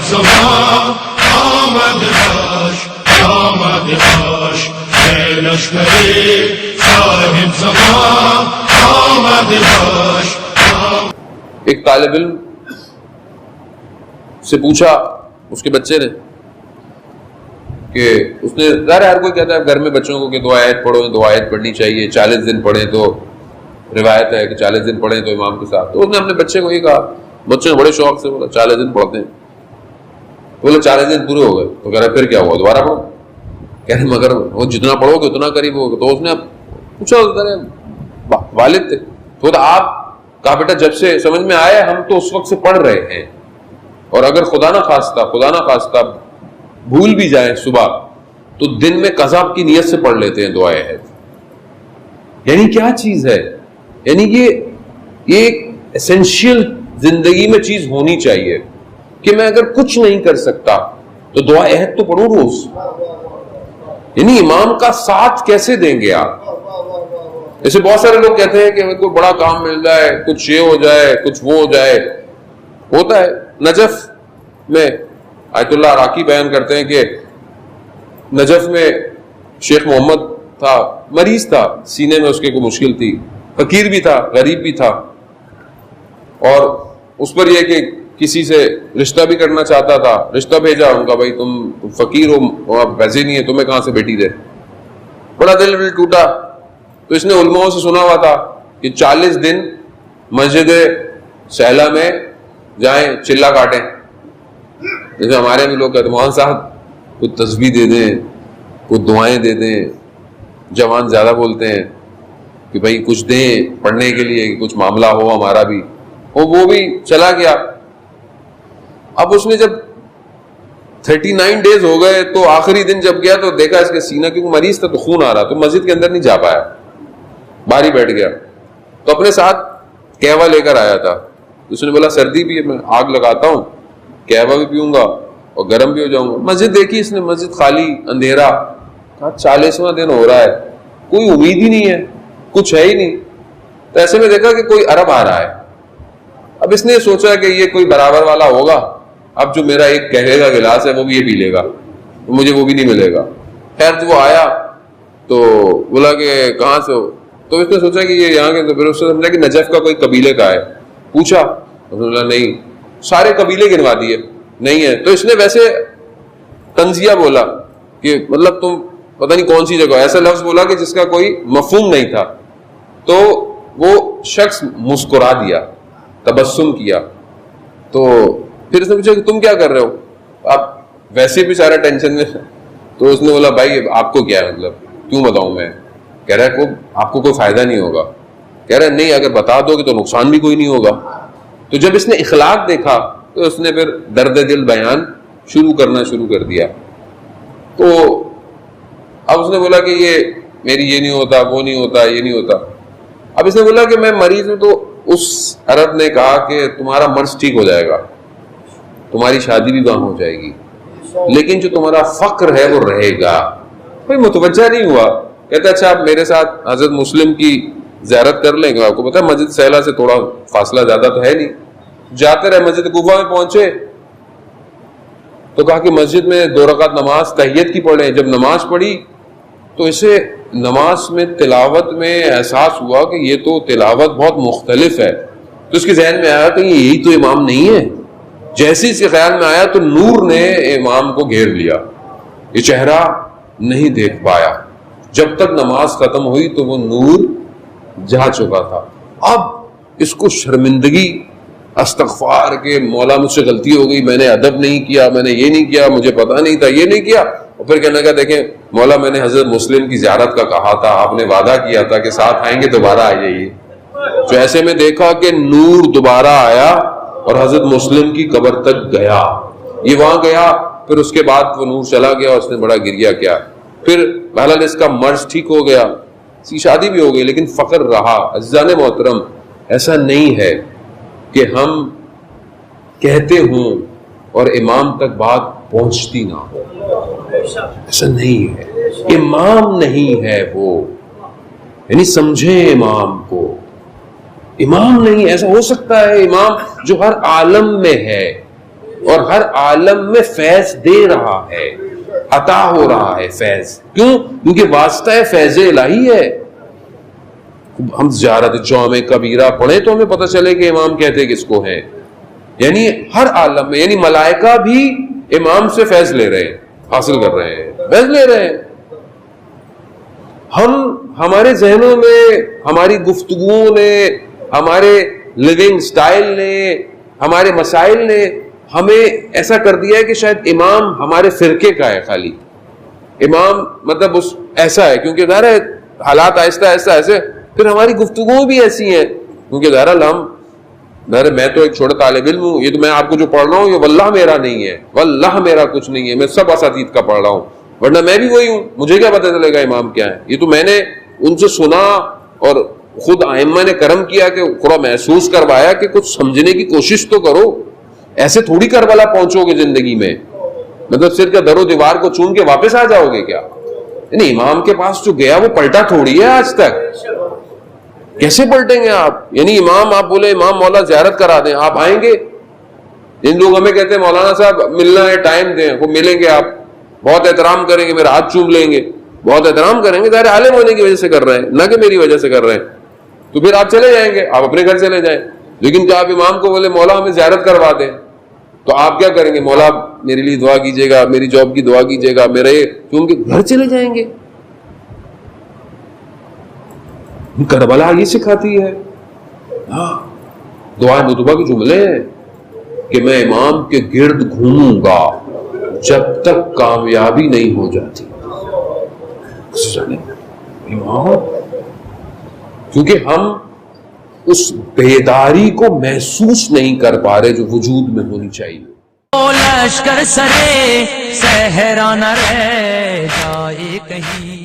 زمان آمد باش، آمد باش، اے لشکر صاحب زمان آمد باش. ایک طالب علم سے پوچھا اس کے بچے نے کہ اس نے ظاہر ہر کوئی کہتا ہے گھر میں بچوں کو کہ 2 آیت پڑھو، 2 آیت پڑھنی چاہیے، 40 دن پڑھیں تو روایت ہے کہ 40 دن پڑھیں تو امام کے ساتھ. تو اس نے اپنے بچے کو یہ کہا، بچے نے بڑے شوق سے بولا 40 دن پڑھتے ہیں. بولے 40 دن پورے ہو گئے. تو کہہ رہا پھر کیا ہوا، دوبارہ پڑھو. کہہ رہے مگر وہ جتنا پڑھو گے اتنا قریب ہوگا. تو اس نے پوچھا، والد تھے تو آپ کہا بیٹا جب سے سمجھ میں آیا ہم تو اس وقت سے پڑھ رہے ہیں، اور اگر خدا نہ خواستہ بھول بھی جائیں صبح تو دن میں قضا کی نیت سے پڑھ لیتے ہیں 2 آیت. یعنی کیا چیز ہے، یعنی یہ ایک ایسنشیل زندگی میں چیز ہونی چاہیے کہ میں اگر کچھ نہیں کر سکتا تو 2 آیت تو پڑھوں روز. یعنی امام کا ساتھ کیسے دیں گے آپ؟ جیسے بہت سارے لوگ کہتے ہیں کہ کوئی بڑا کام مل جائے، کچھ یہ ہو جائے، کچھ وہ ہو جائے. ہوتا ہے. نجف میں آیت اللہ عراقی بیان کرتے ہیں کہ نجف میں شیخ محمد تھا، مریض تھا، سینے میں اس کے کوئی مشکل تھی، فقیر بھی تھا، غریب بھی تھا، اور اس پر یہ کہ کسی سے رشتہ بھی کرنا چاہتا تھا. رشتہ بھیجا، ان کا بھائی تم فقیر ہو، آپ ویسے نہیں ہے، تمہیں کہاں سے بیٹی دے. بڑا دل ٹوٹا. تو اس نے علماء سے سنا ہوا تھا کہ 40 دن مسجد سہلا میں جائیں چلا کاٹیں. جیسے ہمارے بھی لوگ کہتے ہیں مولانا صاحب کچھ تسبیح دے دیں، کچھ دعائیں دے دیں. جوان زیادہ بولتے ہیں کہ بھائی کچھ دیں پڑھنے کے لیے کہ کچھ معاملہ ہو ہمارا بھی. وہ بھی چلا گیا. اب اس نے جب 39 ڈیز ہو گئے تو آخری دن جب گیا تو دیکھا اس کے سینہ، کیونکہ مریض تھا تو خون آ رہا، تو مسجد کے اندر نہیں جا پایا، باہر ہی بیٹھ گیا. تو اپنے ساتھ قہوہ لے کر آیا تھا. اس نے بولا سردی بھی ہے، میں آگ لگاتا ہوں، قہوہ بھی پیوں گا اور گرم بھی ہو جاؤں گا. مسجد دیکھی اس نے، مسجد خالی، اندھیرا. 40واں دن ہو رہا ہے، کوئی امید ہی نہیں ہے، کچھ ہے ہی نہیں. تو ایسے میں دیکھا کہ کوئی عرب آ رہا ہے. اب اس نے سوچا کہ یہ کوئی برابر والا ہوگا، اب جو میرا ایک قہوے کا گلاس ہے وہ بھی یہ پی لے گا، مجھے وہ بھی نہیں ملے گا. خیر وہ آیا تو بولا کہ کہاں سے ہو؟ تو اس نے سوچا کہ یہ یہاں کے، تو پھر اس نے سمجھا کہ نجف کا کوئی قبیلے کا ہے. پوچھا، بولا نہیں. سارے قبیلے گنوا دیے، نہیں ہے. تو اس نے ویسے تنزیہ بولا کہ مطلب تم پتہ نہیں کون سی جگہ، ایسا لفظ بولا کہ جس کا کوئی مفہوم نہیں تھا. تو وہ شخص مسکرا دیا، تبسم کیا. تو پھر اس نے پوچھا کہ تم کیا کر رہے ہو؟ آپ ویسے بھی سارا ٹینشن میں. تو اس نے بولا بھائی آپ کو کیا ہے، مطلب کیوں بتاؤں میں؟ کہہ رہا ہے آپ کو کوئی فائدہ نہیں ہوگا. کہہ رہا ہے نہیں، اگر بتا دو گے تو نقصان بھی کوئی نہیں ہوگا. تو جب اس نے اخلاق دیکھا تو اس نے پھر درد دل بیان کرنا شروع کر دیا. تو اب اس نے بولا کہ یہ میری یہ نہیں ہوتا، وہ نہیں ہوتا، یہ نہیں ہوتا. اب اس نے بولا کہ میں مریض ہوں. تو اس عرب نے کہا کہ تمہارا مرض ٹھیک ہو جائے گا، تمہاری شادی بھی وہاں ہو جائے گی، لیکن جو تمہارا فقر ہے وہ رہے گا. کوئی متوجہ نہیں ہوا. کہتا اچھا آپ میرے ساتھ حضرت مسلم کی زیارت کر لیں گے. آپ کو پتا ہے مسجد سہلا سے تھوڑا فاصلہ زیادہ تو ہے نہیں. جاتے رہے. مسجد کوفہ میں پہنچے تو کہا کہ مسجد میں 2 رکعت نماز تحیت کی پڑھیں. جب نماز پڑھی تو اسے نماز میں تلاوت میں احساس ہوا کہ یہ تو تلاوت بہت مختلف ہے. تو اس کے ذہن میں آیا کہ یہی تو امام نہیں ہے. جیسے اس کے خیال میں آیا تو نور نے امام کو گھیر لیا. یہ چہرہ نہیں دیکھ پایا. جب تک نماز ختم ہوئی تو وہ نور جا چکا تھا. اب اس کو شرمندگی، استغفار کہ مولا مجھ سے غلطی ہو گئی، میں نے ادب نہیں کیا، میں نے یہ نہیں کیا، مجھے پتا نہیں تھا، یہ نہیں کیا. اور پھر کہنے کا دیکھیں مولا میں نے حضرت مسلم کی زیارت کا کہا تھا، آپ نے وعدہ کیا تھا کہ ساتھ آئیں گے، دوبارہ آ جائیے. تو ایسے میں دیکھا کہ نور دوبارہ آیا اور حضرت مسلم کی قبر تک گیا. یہ وہاں گیا، پھر اس کے بعد وہ نور چلا گیا. اس نے بڑا گریہ کیا. پھر بہرحال اس کا مرض ٹھیک ہو گیا، اس کی شادی بھی ہو گئی، لیکن فقر رہا. عزیزان محترم، ایسا نہیں ہے کہ ہم کہتے ہوں اور امام تک بات پہنچتی نہ ہو. ایسا نہیں ہے. امام نہیں ہے وہ، یعنی سمجھیں امام کو. امام نہیں. ایسا ہو سکتا ہے امام جو ہر عالم میں ہے، اور ہر عالم میں فیض دے رہا ہے، عطا ہو رہا ہے فیض. کیوں؟ کیونکہ واسطہ فیض الہی ہے. ہم زیارت جامع کبیرہ پڑھیں تو ہمیں پتہ چلے کہ امام کہتے کس کو ہیں. یعنی ہر عالم میں، یعنی ملائکہ بھی امام سے فیض لے رہے ہیں، حاصل کر رہے ہیں، فیض لے رہے ہیں. ہمارے ذہنوں میں، ہماری گفتگوؤں نے، ہمارے لیونگ سٹائل نے، ہمارے مسائل نے ہمیں ایسا کر دیا ہے کہ شاید امام ہمارے فرقے کا ہے. خالی امام مطلب ایسا ہے، کیونکہ ظاہر ہے حالات آہستہ آہستہ ایسے، پھر ہماری گفتگویں بھی ایسی ہیں. کیونکہ ظاہر میں تو ایک چھوٹا طالب علم ہوں، یہ تو میں آپ کو جو پڑھ رہا ہوں یہ واللہ میرا نہیں ہے، واللہ میرا کچھ نہیں ہے، میں سب اساتید کا پڑھ رہا ہوں، ورنہ میں بھی وہی ہوں. مجھے کیا پتہ چلے گا امام کیا ہے؟ یہ تو میں نے ان سے سنا، اور خود ائمہ نے کرم کیا کہ تھوڑا محسوس کروایا کہ کچھ سمجھنے کی کوشش تو کرو. ایسے تھوڑی کربلا پہنچو گے زندگی میں، مطلب صرف کیا در و دیوار کو چون کے واپس آ جاؤ گے کیا؟ یعنی امام کے پاس جو گیا وہ پلٹا تھوڑی ہے آج تک. کیسے پلٹیں گے آپ؟ یعنی امام، آپ بولے امام مولا زیارت کرا دیں، آپ آئیں گے؟ جن لوگ ہمیں کہتے ہیں مولانا صاحب ملنا ہے ٹائم دیں، وہ ملیں گے، آپ بہت احترام کریں گے، میرا ہاتھ چوم لیں گے، بہت احترام کریں گے، ظاہر عالم ہونے کی وجہ سے کر رہے ہیں، نہ کہ میری وجہ سے کر رہے ہیں. تو پھر آپ چلے جائیں گے، آپ اپنے گھر چلے جائیں. لیکن کیا آپ امام کو بولے مولا ہمیں زیارت کروا دیں، تو آپ کیا کریں گے؟ مولا میرے لیے دعا کیجیے گا، میری جاب کی دعا کیجیے گا، میرے تو ان کے گھر چلے جائیں گے. کربلا یہ سکھاتی ہے. ہاں، دعا مطلوبہ کے جملے ہیں کہ میں امام کے گرد گھوموں گا جب تک کامیابی نہیں ہو جاتی. امام، کیونکہ ہم اس بیداری کو محسوس نہیں کر پا رہے جو وجود میں ہونی چاہیے. لشکر سرے صحرا نہ رہ جائے کہیں.